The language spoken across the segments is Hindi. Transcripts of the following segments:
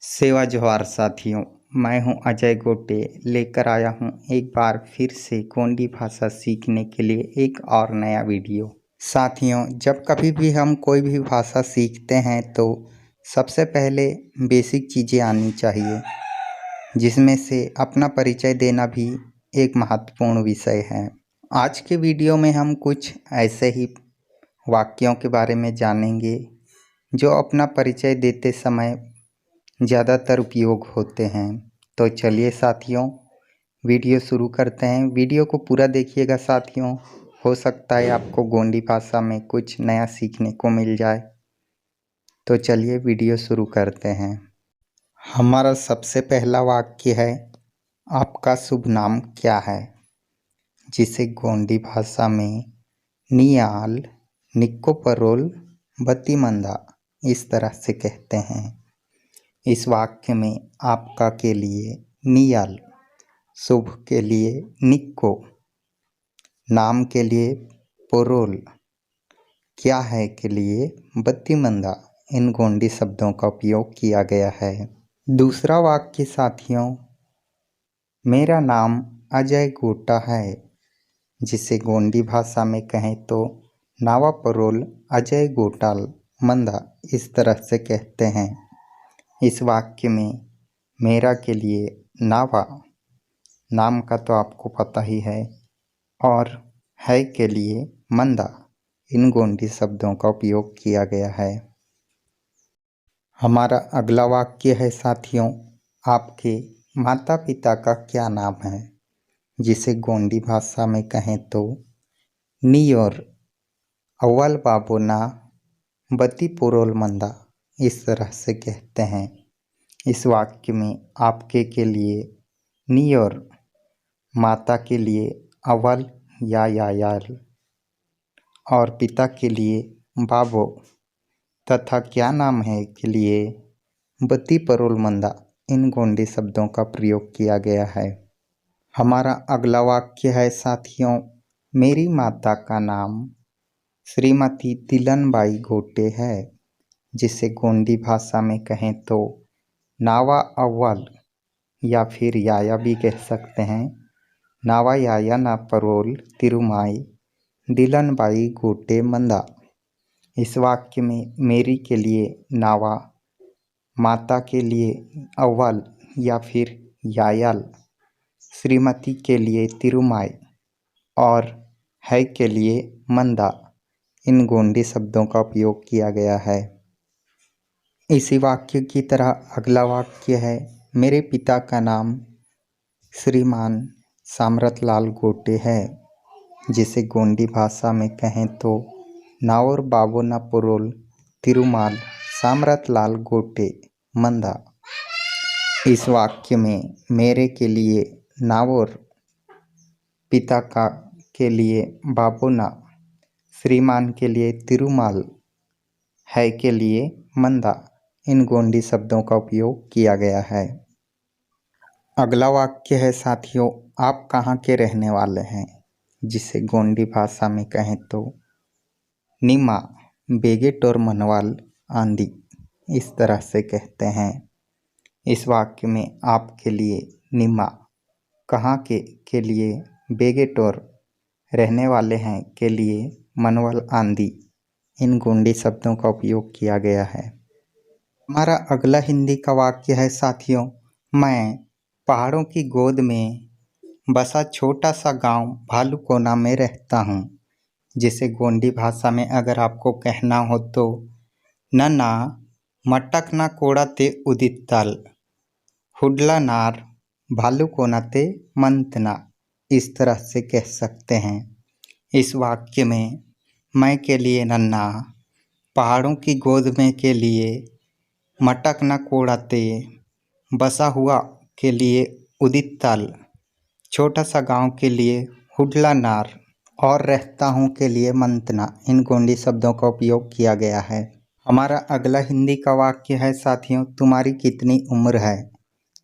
सेवा जोहार साथियों। मैं हूं अजय गोटे, लेकर आया हूं एक बार फिर से गोंडी भाषा सीखने के लिए एक और नया वीडियो। साथियों, जब कभी भी हम कोई भी भाषा सीखते हैं तो सबसे पहले बेसिक चीज़ें आनी चाहिए, जिसमें से अपना परिचय देना भी एक महत्वपूर्ण विषय है। आज के वीडियो में हम कुछ ऐसे ही वाक्यों के बारे में जानेंगे जो अपना परिचय देते समय ज़्यादातर उपयोग होते हैं। तो चलिए साथियों, वीडियो शुरू करते हैं। वीडियो को पूरा देखिएगा साथियों, हो सकता है आपको गोंडी भाषा में कुछ नया सीखने को मिल जाए। तो चलिए वीडियो शुरू करते हैं। हमारा सबसे पहला वाक्य है, आपका शुभ नाम क्या है, जिसे गोंडी भाषा में नियाल निक्को परोल बत्तीमंदा इस तरह से कहते हैं। इस वाक्य में आपका के लिए नियाल, शुभ के लिए निक्को, नाम के लिए पोरोल, क्या है के लिए बत्तीमंदा इन गोंडी शब्दों का उपयोग किया गया है। दूसरा वाक्य साथियों, मेरा नाम अजय गोटा है, जिसे गोंडी भाषा में कहें तो नावा परोल अजय गोटाल मंदा इस तरह से कहते हैं। इस वाक्य में मेरा के लिए नावा, नाम का तो आपको पता ही है, और है के लिए मंदा इन गोंडी शब्दों का उपयोग किया गया है। हमारा अगला वाक्य है साथियों, आपके माता पिता का क्या नाम है, जिसे गोंडी भाषा में कहें तो नियोर अव्वल बाबोना बत्ती पोरोल मंदा इस तरह से कहते हैं। इस वाक्य में आपके के लिए नियोर, माता के लिए अव्वल या याल, और पिता के लिए बाबो तथा क्या नाम है के लिए बत्ती परोल मंदा इन गोंडी शब्दों का प्रयोग किया गया है। हमारा अगला वाक्य है साथियों, मेरी माता का नाम श्रीमती तिलनबाई गोटे है, जिसे गोंडी भाषा में कहें तो नावा अव्वल या फिर याया भी कह सकते हैं। नावा याया ना परोल तिरुमाई दिलनबाई गोटे मंदा। इस वाक्य में मेरी के लिए नावा, माता के लिए अव्वल या फिर यायाल, श्रीमती के लिए तिरुमाई और है के लिए मंदा इन गोंडी शब्दों का उपयोग किया गया है। इसी वाक्य की तरह अगला वाक्य है, मेरे पिता का नाम श्रीमान सामरतलाल गोटे है, जिसे गोंडी भाषा में कहें तो नावर बाबोना पुरोल तिरुमाल सामरतलाल गोटे मंदा। इस वाक्य में मेरे के लिए नावर, पिता का के लिए बाबोना, श्रीमान के लिए तिरुमाल, है के लिए मंदा इन गोंडी शब्दों का उपयोग किया गया है। अगला वाक्य है साथियों, आप कहाँ के रहने वाले हैं, जिसे गोंडी भाषा में कहें तो निमा बेगेटोर मनवाल आंधी इस तरह से कहते हैं। इस वाक्य में आप के लिए निमा, कहाँ के लिए बेगेटोर, रहने वाले हैं के लिए मनवाल आंधी इन गोंडी शब्दों का उपयोग किया गया है। हमारा अगला हिंदी का वाक्य है साथियों, मैं पहाड़ों की गोद में बसा छोटा सा गांव भालूकोना में रहता हूँ, जिसे गोंडी भाषा में अगर आपको कहना हो तो नना मटक ना कोड़ा ते उदित ताल हुडला नार भालूकोना ते मंतना इस तरह से कह सकते हैं। इस वाक्य में मैं के लिए नन्ना, पहाड़ों की गोद में के लिए मटक न कोड़ाते, बसा हुआ के लिए उदित ताल, छोटा सा गांव के लिए हुडला नार और रहता हूँ के लिए मंतना इन गोंडी शब्दों का उपयोग किया गया है। हमारा अगला हिंदी का वाक्य है साथियों, तुम्हारी कितनी उम्र है,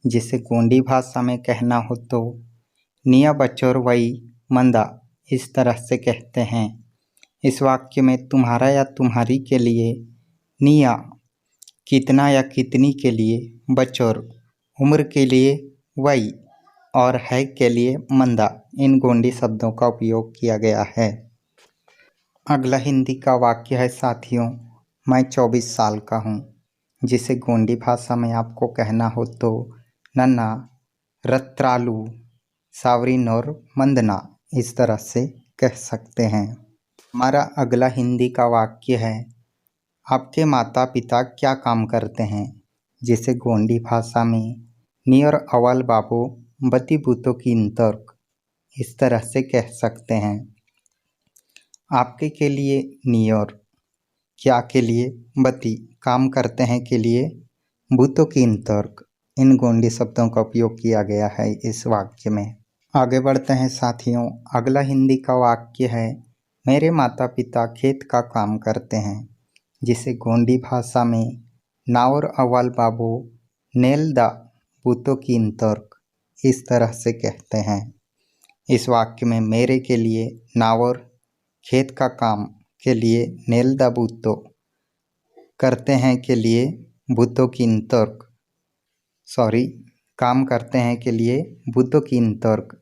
जिसे गोंडी भाषा में कहना हो तो निया बचोर वई मंदा इस तरह से कहते हैं। इस वाक्य में तुम्हारा या तुम्हारी के लिए निया कितना या कितनी के लिए बचौर, उम्र के लिए वही और है के लिए मंदा इन गोंडी शब्दों का उपयोग किया गया है। अगला हिंदी का वाक्य है साथियों, मैं 24 साल का हूँ। जिसे गोंडी भाषा में आपको कहना हो तो नन्ना, रत्रालू, सावरीन और मंदना इस तरह से कह सकते हैं। हमारा अगला हिंदी का वाक्य है, आपके माता पिता क्या काम करते हैं। जिसे गोंडी भाषा में नियर अवल बाबू बती बूतो की तर्क इस तरह से कह सकते हैं। आपके के लिए नियर, क्या के लिए बती, काम करते हैं के लिए बूतो की तर्क इन गोंडी शब्दों का उपयोग किया गया है इस वाक्य में। आगे बढ़ते हैं साथियों, अगला हिंदी का वाक्य है, मेरे माता पिता खेत का काम करते हैं। जिसे गोंडी भाषा में नावर अवाल बाबू नेल दा बूतो की तर्क इस तरह से कहते हैं। इस वाक्य में मेरे के लिए नावर, खेत का काम के लिए नेल दा बूतो, करते हैं के लिए बूतो की तर्क काम करते हैं के लिए बूतो की तर्क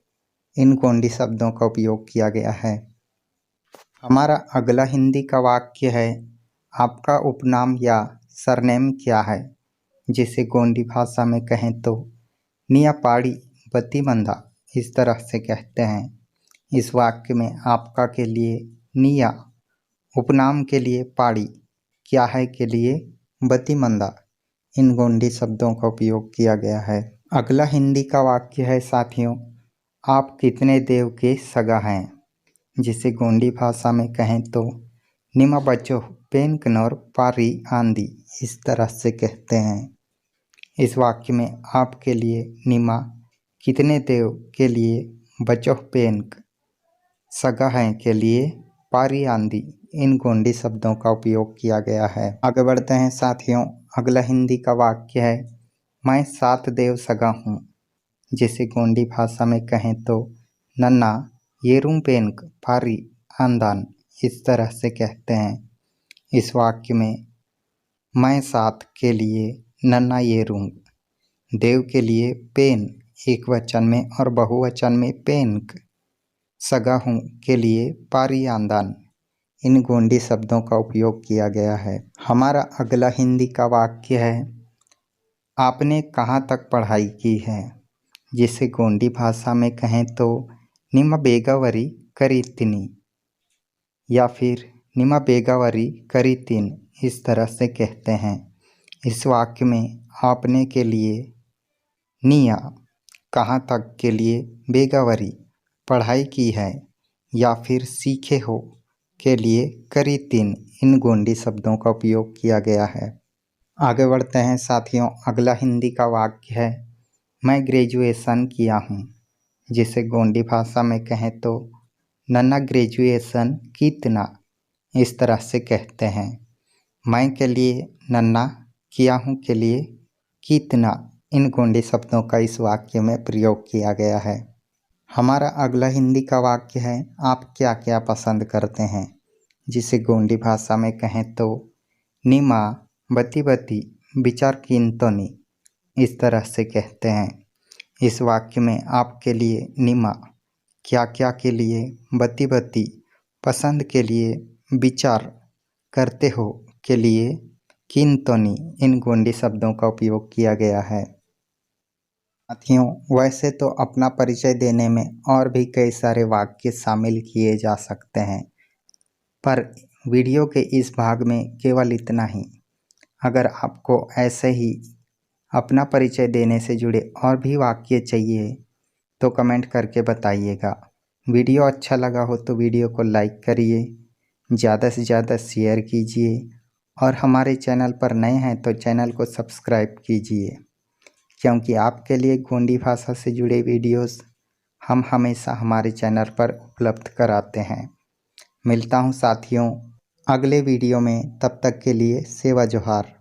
इन गोंडी शब्दों का उपयोग किया गया है। हमारा अगला हिंदी का वाक्य है, आपका उपनाम या सरनेम क्या है। जिसे गोंडी भाषा में कहें तो निया पाड़ी बतीमंदा इस तरह से कहते हैं। इस वाक्य में आपका के लिए निया, उपनाम के लिए पाड़ी, क्या है के लिए बतीमंदा इन गोंडी शब्दों का उपयोग किया गया है। अगला हिंदी का वाक्य है साथियों, आप कितने देव के सगा हैं। जिसे गोंडी भाषा में कहें तो निमा बच्चो पेन कनौर पारी आंधी इस तरह से कहते हैं। इस वाक्य में आप के लिए निमा, कितने देव के लिए बच्चो पेनक, सगा हैं के लिए पारी आंधी इन गोंडी शब्दों का उपयोग किया गया है। आगे बढ़ते हैं साथियों, अगला हिंदी का वाक्य है, मैं 7 देव सगा हूँ। जिसे गोंडी भाषा में कहें तो नन्ना येरुम पेनक पारी आंदान इस तरह से कहते हैं। इस वाक्य में मैं 7 के लिए नन्ना येरुम, देव के लिए पेन एक वचन में और बहुवचन में पेनक, सगा हूँ के लिए पारी आंदान इन गोंडी शब्दों का उपयोग किया गया है। हमारा अगला हिंदी का वाक्य है, आपने कहाँ तक पढ़ाई की है। जिसे गोंडी भाषा में कहें तो निमा बेगावरी करीतिनी या फिर निमा बेगावरी करीतिन इस तरह से कहते हैं। इस वाक्य में आपने के लिए निया, कहाँ तक के लिए बेगावरी, पढ़ाई की है या फिर सीखे हो के लिए करीतिन इन गोंडी शब्दों का उपयोग किया गया है। आगे बढ़ते हैं साथियों, अगला हिंदी का वाक्य है, मैं ग्रेजुएशन किया हूँ। जिसे गोंडी भाषा में कहें तो नन्ना ग्रेजुएशन कितना इस तरह से कहते हैं। मैं के लिए नन्ना, किया हूँ के लिए कितना इन गोंडी शब्दों का इस वाक्य में प्रयोग किया गया है। हमारा अगला हिंदी का वाक्य है, आप क्या क्या पसंद करते हैं। जिसे गोंडी भाषा में कहें तो निमा बती बती विचार किंतोनी इस तरह से कहते हैं। इस वाक्य में आपके लिए निमा, क्या क्या के लिए बती बती, पसंद के लिए विचार करते हो के लिए किंतोनी इन गोंडी शब्दों का उपयोग किया गया है। साथियों, वैसे तो अपना परिचय देने में और भी कई सारे वाक्य शामिल किए जा सकते हैं, पर वीडियो के इस भाग में केवल इतना ही। अगर आपको ऐसे ही अपना परिचय देने से जुड़े और भी वाक्य चाहिए तो कमेंट करके बताइएगा। वीडियो अच्छा लगा हो तो वीडियो को लाइक करिए, ज़्यादा से ज़्यादा शेयर कीजिए और हमारे चैनल पर नए हैं तो चैनल को सब्सक्राइब कीजिए, क्योंकि आपके लिए गोंडी भाषा से जुड़े वीडियोस हम हमेशा हमारे चैनल पर उपलब्ध कराते हैं। मिलता हूँ साथियों अगले वीडियो में, तब तक के लिए सेवा जोहार।